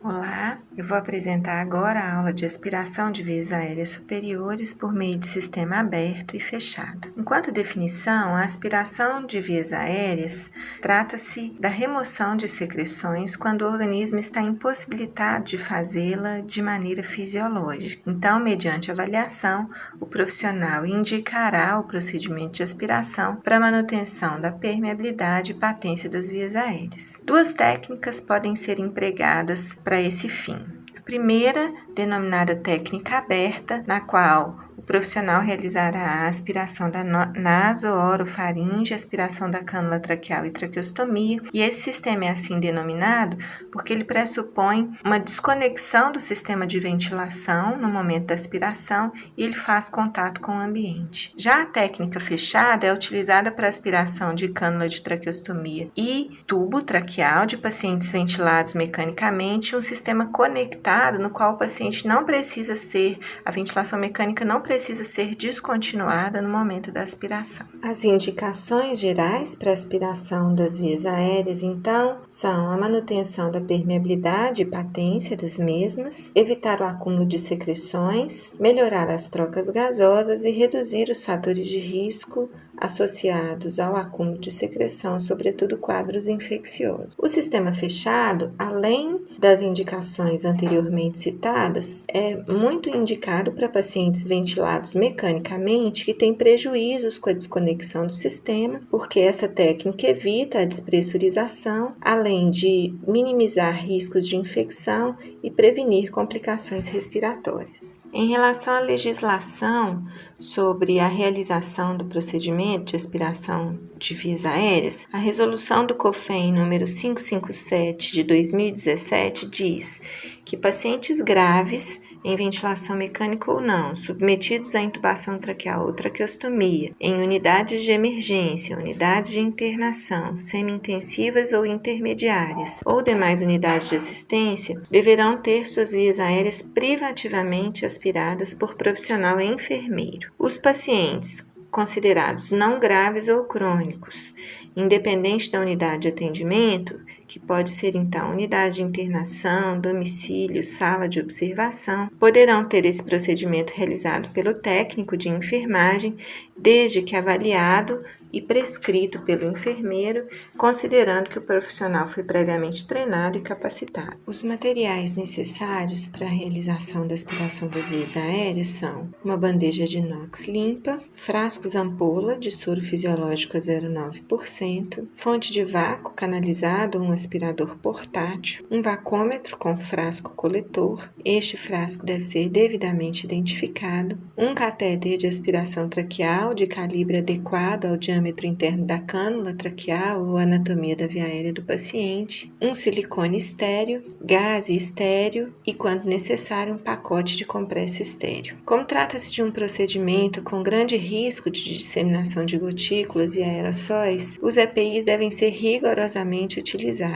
Olá, eu vou apresentar agora a aula de aspiração de vias aéreas superiores por meio de sistema aberto e fechado. Enquanto definição, a aspiração de vias aéreas trata-se da remoção de secreções quando o organismo está impossibilitado de fazê-la de maneira fisiológica. Então, mediante avaliação, o profissional indicará o procedimento de aspiração para manutenção da permeabilidade e patência das vias aéreas. Duas técnicas podem ser empregadas para esse fim. A primeira, denominada técnica aberta, na qual o profissional realizará a aspiração da naso-orofaringe, aspiração da cânula traqueal e traqueostomia, e esse sistema é assim denominado porque ele pressupõe uma desconexão do sistema de ventilação no momento da aspiração e ele faz contato com o ambiente. Já a técnica fechada é utilizada para aspiração de cânula de traqueostomia e tubo traqueal de pacientes ventilados mecanicamente, um sistema conectado no qual o paciente não precisa ser, a ventilação mecânica não precisa ser descontinuada no momento da aspiração. As indicações gerais para aspiração das vias aéreas, então, são a manutenção da permeabilidade e patência das mesmas, evitar o acúmulo de secreções, melhorar as trocas gasosas e reduzir os fatores de risco associados ao acúmulo de secreção, sobretudo quadros infecciosos. O sistema fechado, além das indicações anteriormente citadas, é muito indicado para pacientes ventilados mecanicamente que têm prejuízos com a desconexão do sistema, porque essa técnica evita a despressurização, além de minimizar riscos de infecção e prevenir complicações respiratórias. Em relação à legislação sobre a realização do procedimento de aspiração de vias aéreas, a resolução do COFEN número 557 de 2017 diz que pacientes graves em ventilação mecânica ou não, submetidos à intubação traqueal ou traqueostomia, em unidades de emergência, unidades de internação, semi-intensivas ou intermediárias, ou demais unidades de assistência, deverão ter suas vias aéreas privativamente aspiradas por profissional enfermeiro. Os pacientes considerados não graves ou crônicos, independente da unidade de atendimento, que pode ser então unidade de internação, domicílio, sala de observação, poderão ter esse procedimento realizado pelo técnico de enfermagem, desde que avaliado e prescrito pelo enfermeiro, considerando que o profissional foi previamente treinado e capacitado. Os materiais necessários para a realização da aspiração das vias aéreas são uma bandeja de inox limpa, frascos ampola de soro fisiológico a 0,9%, fonte de vácuo canalizado, um aspirador portátil, um vacômetro com frasco coletor, este frasco deve ser devidamente identificado, um catéter de aspiração traqueal de calibre adequado ao diâmetro interno da cânula traqueal ou anatomia da via aérea do paciente, um silicone estéreo, gaze estéreo e, quando necessário, um pacote de compressa estéreo. Como trata-se de um procedimento com grande risco de disseminação de gotículas e aerossóis, os EPIs devem ser rigorosamente utilizados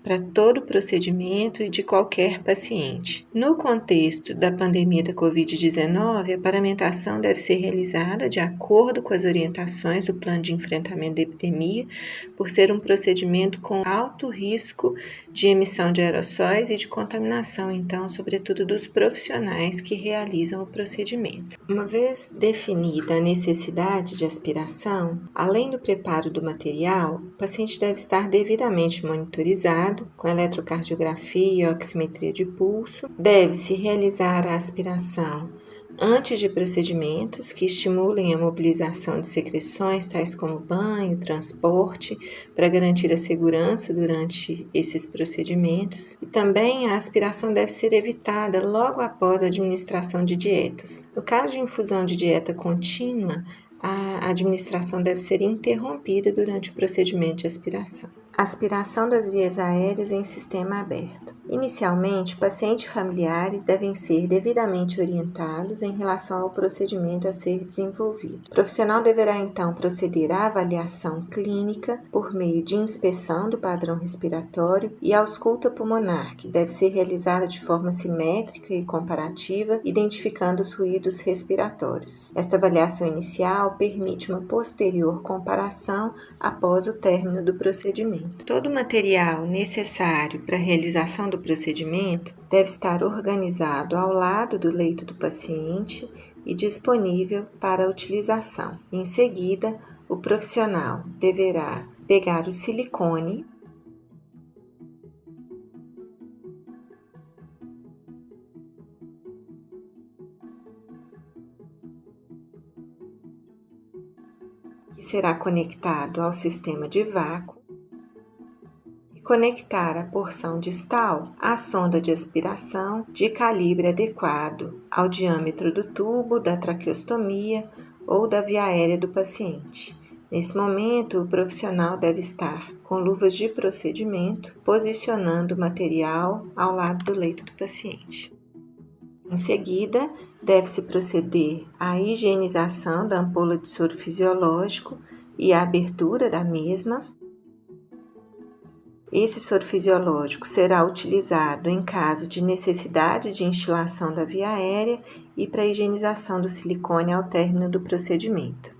para todo o procedimento e de qualquer paciente. No contexto da pandemia da Covid-19, a paramentação deve ser realizada de acordo com as orientações do plano de enfrentamento da epidemia, por ser um procedimento com alto risco de emissão de aerossóis e de contaminação, então, sobretudo dos profissionais que realizam o procedimento. Uma vez definida a necessidade de aspiração, além do preparo do material, o paciente deve estar devidamente monitorizado com eletrocardiografia e oximetria de pulso, deve-se realizar a aspiração antes de procedimentos que estimulem a mobilização de secreções, tais como banho, transporte, para garantir a segurança durante esses procedimentos. E também a aspiração deve ser evitada logo após a administração de dietas. No caso de infusão de dieta contínua, a administração deve ser interrompida durante o procedimento de aspiração. Aspiração das vias aéreas em sistema aberto. Inicialmente, pacientes e familiares devem ser devidamente orientados em relação ao procedimento a ser desenvolvido. O profissional deverá então proceder à avaliação clínica por meio de inspeção do padrão respiratório e ausculta pulmonar, que deve ser realizada de forma simétrica e comparativa, identificando os ruídos respiratórios. Esta avaliação inicial permite uma posterior comparação após o término do procedimento. Todo o material necessário para a realização do do procedimento deve estar organizado ao lado do leito do paciente e disponível para a utilização. Em seguida, o profissional deverá pegar o silicone que será conectado ao sistema de vácuo e conectar a porção distal à sonda de aspiração de calibre adequado ao diâmetro do tubo da traqueostomia ou da via aérea do paciente. Nesse momento, o profissional deve estar com luvas de procedimento, posicionando o material ao lado do leito do paciente. Em seguida, deve-se proceder à higienização da ampola de soro fisiológico e à abertura da mesma. Esse soro fisiológico será utilizado em caso de necessidade de instilação da via aérea e para a higienização do silicone ao término do procedimento.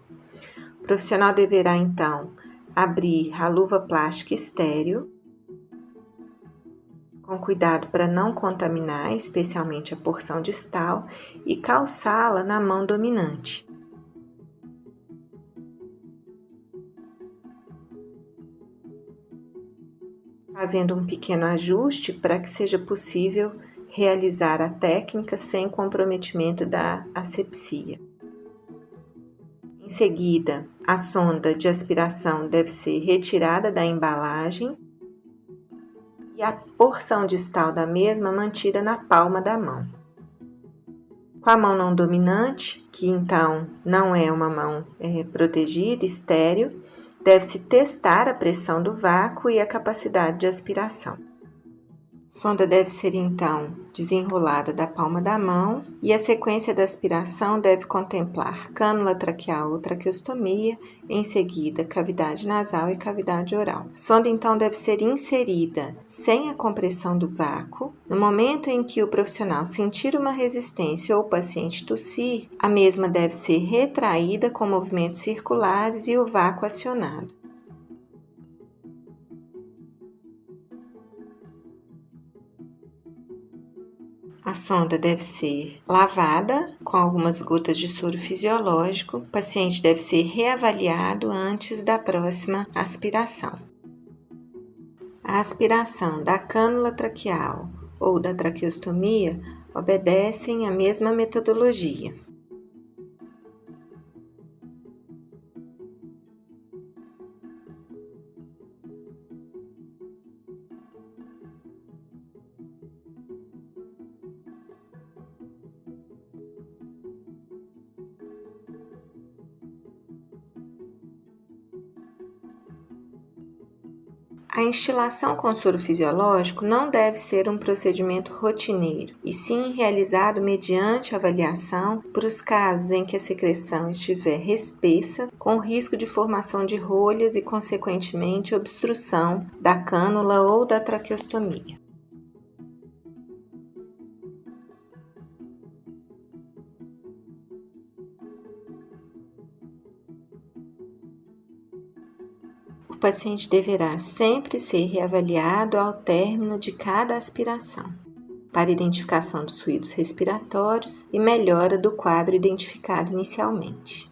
O profissional deverá, então, abrir a luva plástica estéril, com cuidado para não contaminar, especialmente a porção distal, e calçá-la na mão dominante. Fazendo um pequeno ajuste para que seja possível realizar a técnica sem comprometimento da asepsia. Em seguida, a sonda de aspiração deve ser retirada da embalagem e a porção distal da mesma mantida na palma da mão. Com a mão não dominante, que então não é uma mão protegida, estéril, deve-se testar a pressão do vácuo e a capacidade de aspiração. A sonda deve ser então desenrolada da palma da mão e a sequência da aspiração deve contemplar cânula traqueal ou traqueostomia, em seguida cavidade nasal e cavidade oral. A sonda então deve ser inserida sem a compressão do vácuo. No momento em que o profissional sentir uma resistência ou o paciente tossir, a mesma deve ser retraída com movimentos circulares e o vácuo acionado. A sonda deve ser lavada com algumas gotas de soro fisiológico. O paciente deve ser reavaliado antes da próxima aspiração. A aspiração da cânula traqueal ou da traqueostomia obedecem à mesma metodologia. A instilação com soro fisiológico não deve ser um procedimento rotineiro, e sim realizado mediante avaliação para os casos em que a secreção estiver espessa, com risco de formação de rolhas e, consequentemente, obstrução da cânula ou da traqueostomia. O paciente deverá sempre ser reavaliado ao término de cada aspiração, para identificação dos ruídos respiratórios e melhora do quadro identificado inicialmente.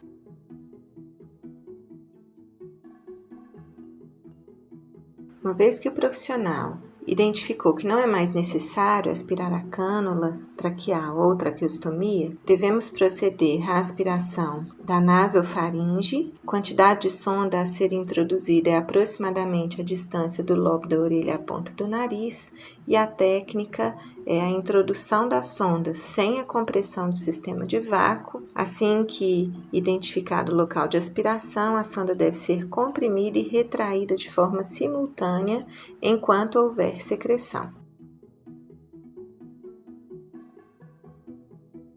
Uma vez que o profissional identificou que não é mais necessário aspirar a cânula traqueal ou traqueostomia, devemos proceder à aspiração da nasofaringe. A quantidade de sonda a ser introduzida é aproximadamente a distância do lobo da orelha à ponta do nariz, e a técnica é a introdução da sonda sem a compressão do sistema de vácuo. Assim que identificado o local de aspiração, a sonda deve ser comprimida e retraída de forma simultânea enquanto houver secreção.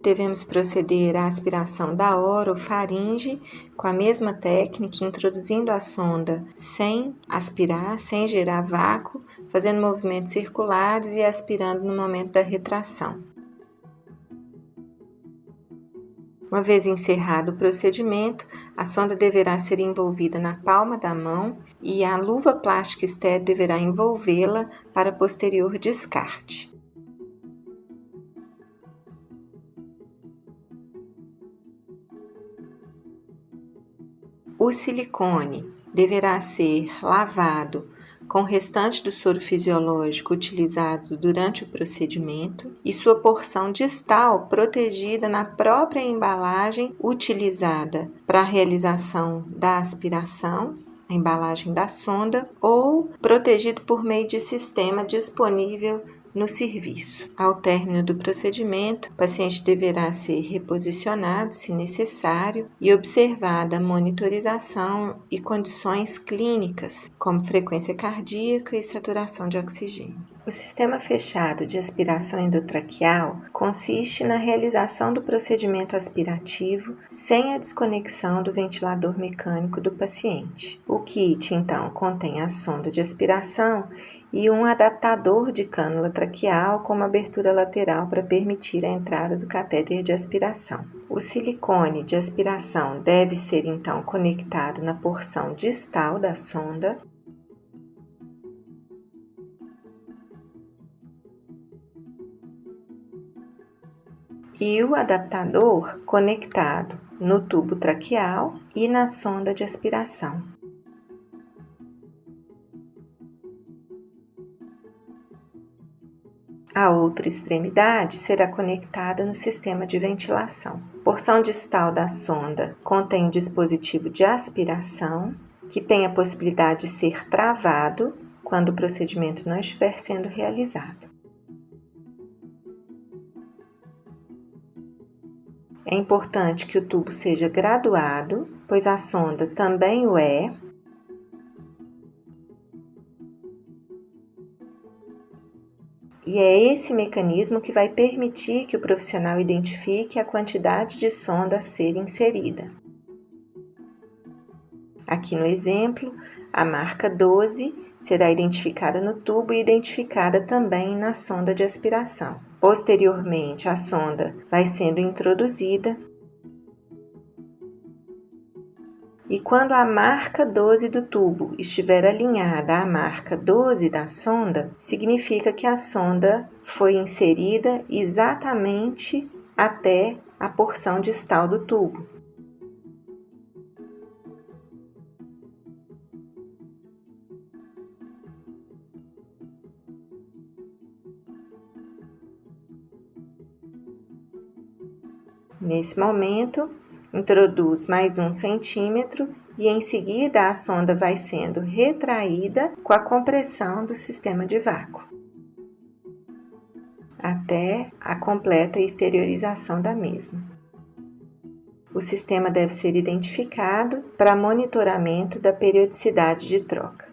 Devemos proceder à aspiração da orofaringe com a mesma técnica, introduzindo a sonda sem aspirar, sem gerar vácuo, fazendo movimentos circulares e aspirando no momento da retração. Uma vez encerrado o procedimento, a sonda deverá ser envolvida na palma da mão e a luva plástica estéril deverá envolvê-la para posterior descarte. O silicone deverá ser lavado com o restante do soro fisiológico utilizado durante o procedimento e sua porção distal protegida na própria embalagem utilizada para a realização da aspiração, a embalagem da sonda, ou protegido por meio de sistema disponível no serviço. Ao término do procedimento, o paciente deverá ser reposicionado, se necessário, e observada a monitorização e condições clínicas, como frequência cardíaca e saturação de oxigênio. O sistema fechado de aspiração endotraqueal consiste na realização do procedimento aspirativo sem a desconexão do ventilador mecânico do paciente. O kit, então, contém a sonda de aspiração e um adaptador de cânula traqueal com uma abertura lateral para permitir a entrada do catéter de aspiração. O silicone de aspiração deve ser, então, conectado na porção distal da sonda e o adaptador conectado no tubo traqueal e na sonda de aspiração. A outra extremidade será conectada no sistema de ventilação. A porção distal da sonda contém um dispositivo de aspiração que tem a possibilidade de ser travado quando o procedimento não estiver sendo realizado. É importante que o tubo seja graduado, pois a sonda também o é. E é esse mecanismo que vai permitir que o profissional identifique a quantidade de sonda a ser inserida. Aqui no exemplo, a marca 12 será identificada no tubo e identificada também na sonda de aspiração. Posteriormente, a sonda vai sendo introduzida e quando a marca 12 do tubo estiver alinhada à marca 12 da sonda, significa que a sonda foi inserida exatamente até a porção distal do tubo. Nesse momento, introduz mais 1 centímetro e em seguida a sonda vai sendo retraída com a compressão do sistema de vácuo, até a completa exteriorização da mesma. O sistema deve ser identificado para monitoramento da periodicidade de troca.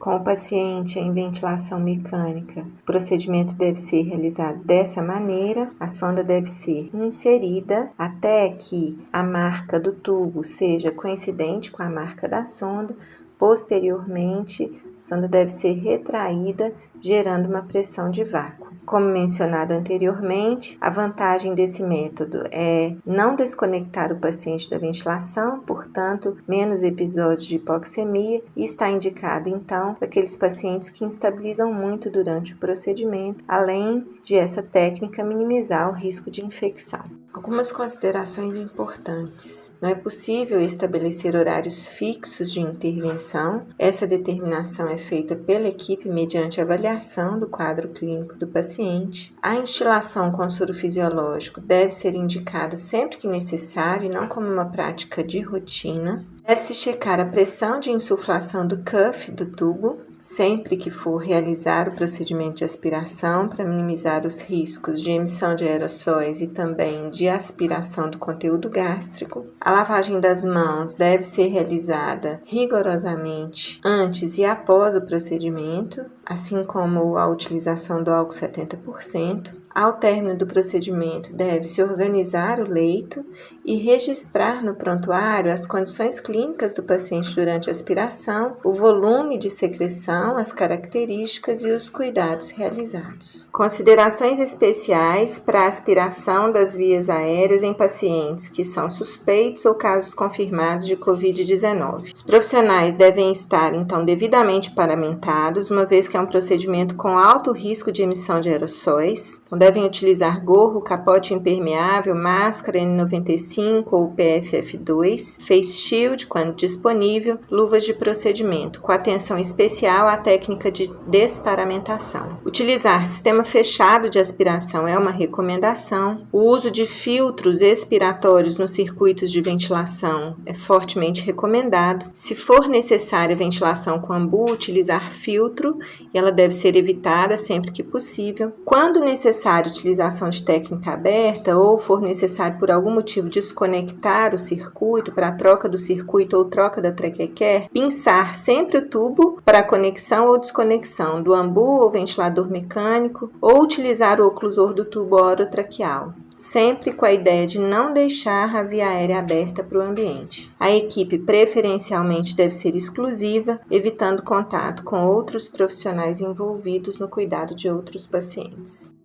Com o paciente em ventilação mecânica, o procedimento deve ser realizado dessa maneira. A sonda deve ser inserida até que a marca do tubo seja coincidente com a marca da sonda. Posteriormente, a sonda deve ser retraída, gerando uma pressão de vácuo. Como mencionado anteriormente, a vantagem desse método é não desconectar o paciente da ventilação, portanto, menos episódios de hipoxemia, e está indicado, então, para aqueles pacientes que instabilizam muito durante o procedimento, além de essa técnica minimizar o risco de infecção. Algumas considerações importantes. Não é possível estabelecer horários fixos de intervenção. Essa determinação é feita pela equipe mediante avaliação do quadro clínico do paciente. A instilação com soro fisiológico deve ser indicada sempre que necessário e não como uma prática de rotina. Deve-se checar a pressão de insuflação do cuff do tubo sempre que for realizar o procedimento de aspiração para minimizar os riscos de emissão de aerossóis e também de aspiração do conteúdo gástrico. A lavagem das mãos deve ser realizada rigorosamente antes e após o procedimento, assim como a utilização do álcool 70%. Ao término do procedimento, deve-se organizar o leito e registrar no prontuário as condições clínicas do paciente durante a aspiração, o volume de secreção, as características e os cuidados realizados. Considerações especiais para a aspiração das vias aéreas em pacientes que são suspeitos ou casos confirmados de Covid-19. Os profissionais devem estar, então, devidamente paramentados, uma vez que é um procedimento com alto risco de emissão de aerossóis. Então, devem utilizar gorro, capote impermeável, máscara N95 ou PFF2, face shield quando disponível, luvas de procedimento, com atenção especial à técnica de desparamentação. Utilizar sistema fechado de aspiração é uma recomendação. O uso de filtros expiratórios nos circuitos de ventilação é fortemente recomendado. Se for necessária ventilação com ambu, utilizar filtro e ela deve ser evitada sempre que possível. Quando necessário utilização de técnica aberta ou for necessário por algum motivo desconectar o circuito para troca do circuito ou troca da traqueoquer, pinçar sempre o tubo para conexão ou desconexão do ambu ou ventilador mecânico ou utilizar o oclusor do tubo orotraqueal, sempre com a ideia de não deixar a via aérea aberta para o ambiente. A equipe preferencialmente deve ser exclusiva, evitando contato com outros profissionais envolvidos no cuidado de outros pacientes.